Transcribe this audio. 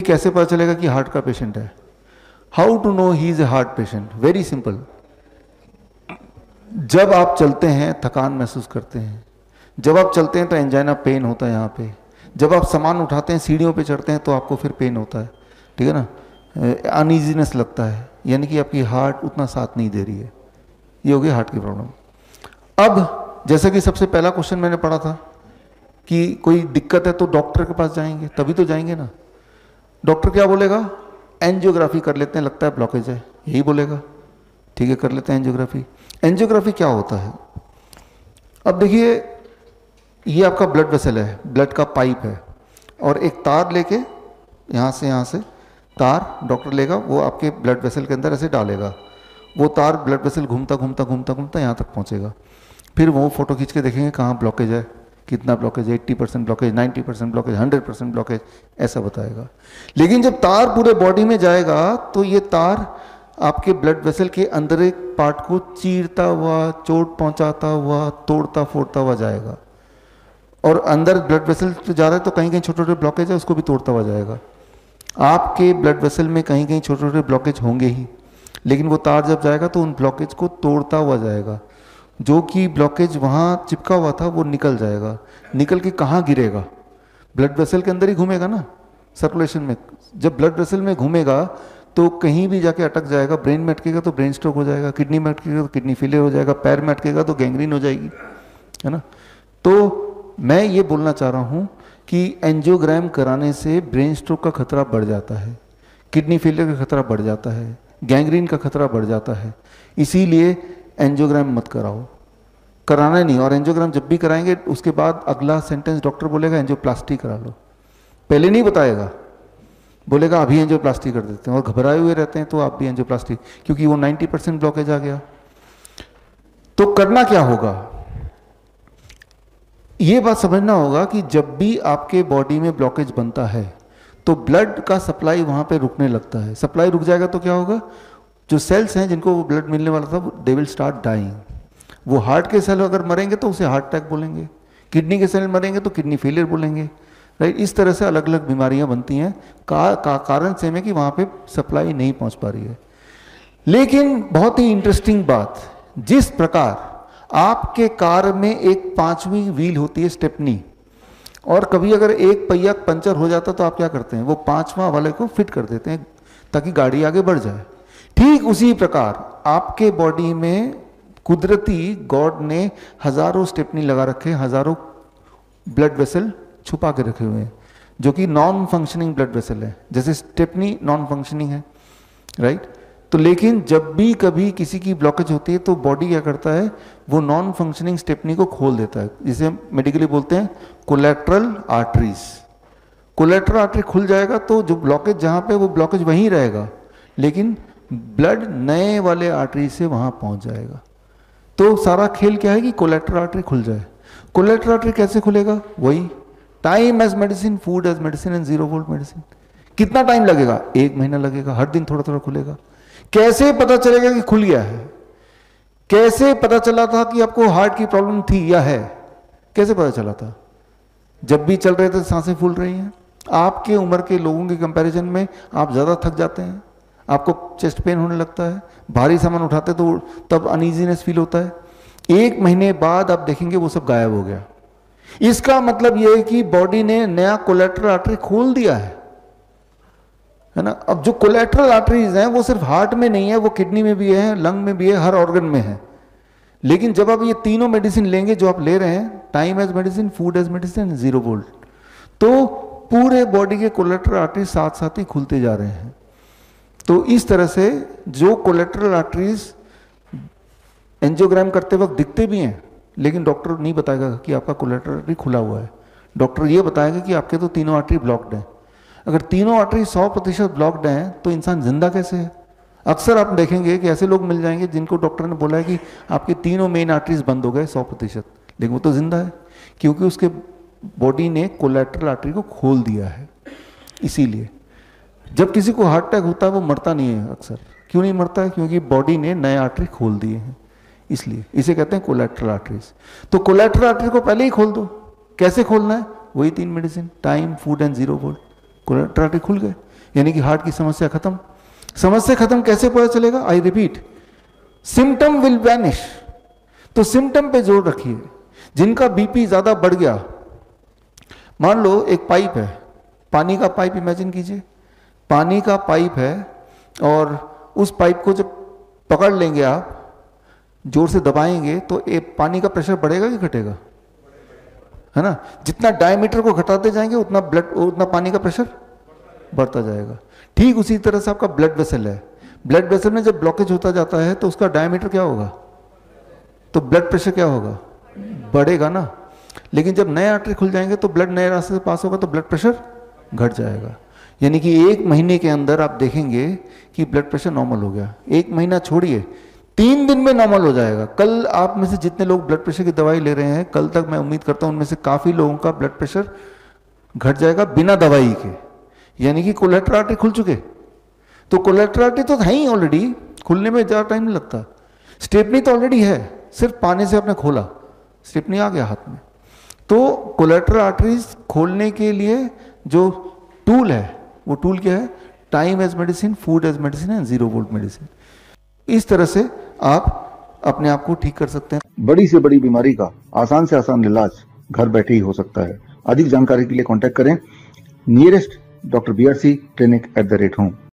कैसे पता चलेगा कि हार्ट का पेशेंट है? How to know he is a heart patient? Very simple. जब आप चलते हैं थकान महसूस करते हैं, जब आप चलते हैं तो एंजाइना पेन होता है यहाँ पे, जब आप सामान उठाते हैं सीढ़ियों पे चढ़ते हैं तो आपको फिर पेन होता है, ठीक है ना, अनईजीनेस लगता है, यानी कि आपकी हार्ट उतना साथ नहीं दे रही है। ये हो गई हार्ट की प्रॉब्लम। अब जैसा कि सबसे पहला क्वेश्चन मैंने पढ़ा था कि कोई दिक्कत है तो डॉक्टर के पास जाएंगे, तभी तो जाएंगे ना। डॉक्टर क्या बोलेगा? एंजियोग्राफी कर लेते हैं, लगता है ब्लॉकेज है, यही बोलेगा। ठीक है, कर लेते हैं एंजियोग्राफी। एंजियोग्राफी क्या होता है? अब देखिए, ये आपका ब्लड वेसल है, ब्लड का पाइप है, और एक तार लेके यहाँ से तार डॉक्टर लेगा, वो आपके ब्लड वेसल के अंदर ऐसे डालेगा। वो तार ब्लड वेसल घूमता घूमता घूमता घूमता यहाँ तक पहुँचेगा। फिर वो फोटो खींच के देखेंगे कहाँ ब्लॉकेज है, कितना ब्लॉकेज है, 80% ब्लॉकेज, 90% ब्लॉकेज, 100% ब्लॉकेज, ऐसा बताएगा। लेकिन जब तार पूरे बॉडी में जाएगा तो ये तार आपके ब्लड वेसल के अंदर एक पार्ट को चीरता हुआ, चोट पहुंचाता हुआ, तोड़ता फोड़ता हुआ जाएगा। और अंदर ब्लड वेसल जा रहा है तो कहीं कहीं छोटे छोटे ब्लॉकेज है, उसको भी तोड़ता हुआ जाएगा। आपके ब्लड वेसल में कहीं कहीं छोटे छोटे ब्लॉकेज होंगे ही, लेकिन वो तार जब जाएगा तो उन ब्लॉकेज को तोड़ता हुआ जाएगा। जो कि ब्लॉकेज वहाँ चिपका हुआ था वो निकल जाएगा। निकल के कहाँ गिरेगा? ब्लड वेसल के अंदर ही घूमेगा ना, सर्कुलेशन में। जब ब्लड वेसल में घूमेगा तो कहीं भी जाके अटक जाएगा। ब्रेन में अटकेगा तो ब्रेन स्ट्रोक हो जाएगा, किडनी में अटकेगा तो किडनी फेलियर हो जाएगा, पैर में अटकेगा तो गैंग्रीन हो जाएगी, है ना। तो मैं ये बोलना चाह रहा हूँ कि एंजियोग्राम कराने से ब्रेन स्ट्रोक का खतरा बढ़ जाता है, किडनी फेलियर का खतरा बढ़ जाता है, गैंग्रीन का खतरा बढ़ जाता है। इसीलिए एंजियोग्राम मत कराओ, कराना नहीं। और एंजियोग्राम जब भी कराएंगे उसके बाद अगला सेंटेंस डॉक्टर बोलेगा एंजियोप्लास्टी करा लो। पहले नहीं बताएगा, बोलेगा अभी एंजियोप्लास्टी कर देते हैं, और घबराए हुए रहते हैं तो आप भी एंजियोप्लास्टी, क्योंकि वो 90% ब्लॉकेज आ गया। तो करना क्या होगा? ये बात समझना होगा कि जब भी आपके बॉडी में ब्लॉकेज बनता है तो ब्लड का सप्लाई वहां पे रुकने लगता है। सप्लाई रुक जाएगा तो क्या होगा? जो सेल्स हैं जिनको वो ब्लड मिलने वाला था दे विल स्टार्ट डाइंग। वो हार्ट के सेल अगर मरेंगे तो उसे हार्ट अटैक बोलेंगे, किडनी के सेल मरेंगे तो किडनी फेलियर बोलेंगे, राइट। इस तरह से अलग अलग बीमारियां बनती हैं कारण सेम है कि वहां पे सप्लाई नहीं पहुंच पा रही है। लेकिन बहुत ही इंटरेस्टिंग बात, जिस प्रकार आपके कार में एक 5वीं व्हील होती है स्टेपनी, और कभी अगर एक पहिया पंचर हो जाता तो आप क्या करते हैं? वो 5वां वाले को फिट कर देते हैं ताकि गाड़ी आगे बढ़ जाए। ठीक उसी प्रकार आपके बॉडी में कुदरती गॉड ने हजारों स्टेपनी लगा रखे, हजारों ब्लड वेसल छुपा के रखे हुए हैं, जो कि नॉन फंक्शनिंग ब्लड वेसल है। जैसे स्टेपनी नॉन फंक्शनिंग है, राइट। तो लेकिन जब भी कभी किसी की ब्लॉकेज होती है तो बॉडी क्या करता है? वो नॉन फंक्शनिंग स्टेपनी को खोल देता है, जिसे मेडिकली बोलते हैं कोलेट्रल आर्टरीज। कोलेट्रल आर्टरी खुल जाएगा तो जो ब्लॉकेज जहां पे, वो ब्लॉकेज वहीं रहेगा, लेकिन ब्लड नए वाले आर्टरी से वहां पहुंच जाएगा। तो सारा खेल क्या है कि कोलेट्रल आर्टरी खुल जाए। कोलेट्रल आर्टरी कैसे खुलेगा? वही time as medicine, food as medicine and 0 volt medicine. कितना टाइम लगेगा? 1 महीना लगेगा, हर दिन थोड़ा थोड़ा खुलेगा। कैसे पता चलेगा कि खुल गया है? कैसे पता चला था कि आपको हार्ट की प्रॉब्लम थी या है? कैसे पता चला था? जब भी चल रहे थे सांसें फूल रही हैं। आपके उम्र के लोगों के कंपैरिजन में आप ज़्यादा थक जाते हैं, आपको चेस्ट पेन होने लगता है, भारी सामान उठाते तो तब अनईजीनेस फील होता है। 1 महीने बाद आप देखेंगे वो सब गायब हो गया। इसका मतलब यह है कि बॉडी ने नया कोलेट्रल आर्टरी खोल दिया है ना। अब जो कोलेट्रल आर्टरीज हैं वो सिर्फ हार्ट में नहीं है, वो किडनी में भी है, लंग में भी है, हर ऑर्गन में है। लेकिन जब आप ये तीनों मेडिसिन लेंगे जो आप ले रहे हैं, time as medicine, food as medicine, 0 volt, तो पूरे बॉडी के कोलेट्रल आर्टरीज साथ साथ ही खुलते जा रहे हैं। तो इस तरह से जो कोलेट्रल आर्टरीज एंजियोग्राम करते वक्त दिखते भी हैं, लेकिन डॉक्टर नहीं बताएगा कि आपका कोलेट्रल आर्टरी खुला हुआ है। डॉक्टर ये बताएगा कि आपके तो तीनों आर्टरी ब्लॉक्ड हैं। अगर तीनों आर्टरी 100% ब्लॉक्ड हैं तो इंसान जिंदा कैसे है? अक्सर आप देखेंगे कि ऐसे लोग मिल जाएंगे जिनको डॉक्टर ने बोला है कि आपके तीनों मेन आर्टरीज बंद हो गए 100%, लेकिन वो तो जिंदा है, क्योंकि उसके बॉडी ने कोलेट्रल आर्टरी को खोल दिया है। इसीलिए जब किसी को हार्ट अटैक होता है वो मरता नहीं है अक्सर। क्यों नहीं मरता है? क्योंकि बॉडी ने नए आर्टरी खोल दिए हैं, इसलिए इसे कहते हैं कोलेट्रल आर्टरीज। तो कोलेट्रल आर्टरी को पहले ही खोल दो। कैसे खोलना है? वही 3 medicine, time, food and 0 volt. Collateral artery खुल गए। यानी कि हार्ट की समस्या खत्म। समस्या खत्म कैसे पता चलेगा? I repeat, symptom will vanish. तो सिम्टम पे जोर रखिए। जिनका बीपी ज्यादा बढ़ गया, मान लो एक पाइप है, पानी का पाइप इमेजिन कीजिए, पानी का पाइप है और उस पाइप को जब पकड़ लेंगे आप, जोर से दबाएंगे तो पानी का प्रेशर बढ़ेगा कि घटेगा? है ना? जितना डायमीटर को घटाते जाएंगे उतना पानी का प्रेशर बढ़ता जाएगा। ठीक उसी तरह से आपका ब्लड वेसल है। ब्लड वेसल में जब ब्लॉकेज होता जाता है तो उसका डायमीटर क्या होगा? तो ब्लड प्रेशर क्या होगा? बढ़ेगा ना। लेकिन जब नए आर्टरी खुल जाएंगे तो ब्लड नए रास्ते से पास होगा तो ब्लड प्रेशर घट जाएगा। यानी कि 1 महीने के अंदर आप देखेंगे कि ब्लड प्रेशर नॉर्मल हो गया। 1 महीना छोड़िए, 3 दिन में नॉर्मल हो जाएगा। कल आप में से जितने लोग ब्लड प्रेशर की दवाई ले रहे हैं, कल तक मैं उम्मीद करता हूं उनमें से काफी लोगों का ब्लड प्रेशर घट जाएगा बिना दवाई के। यानी कि कोलेटरल आर्टरी खुल चुके। तो कोलेटरल आर्टरी तो है ही ऑलरेडी, खुलने में ज़्यादा टाइम नहीं लगता। स्टेपनी तो ऑलरेडी है, सिर्फ पानी से आपने खोला, स्टेपनी आ गया हाथ में। तो कोलेटरल आर्टरीज खोलने के लिए जो टूल है, वो टूल क्या है? Time as medicine, food as medicine and 0 volt medicine. इस तरह से आप अपने आप को ठीक कर सकते हैं। बड़ी से बड़ी बीमारी का आसान से आसान इलाज घर बैठे ही हो सकता है। अधिक जानकारी के लिए कांटेक्ट करें nearest doctor BRC clinic @home।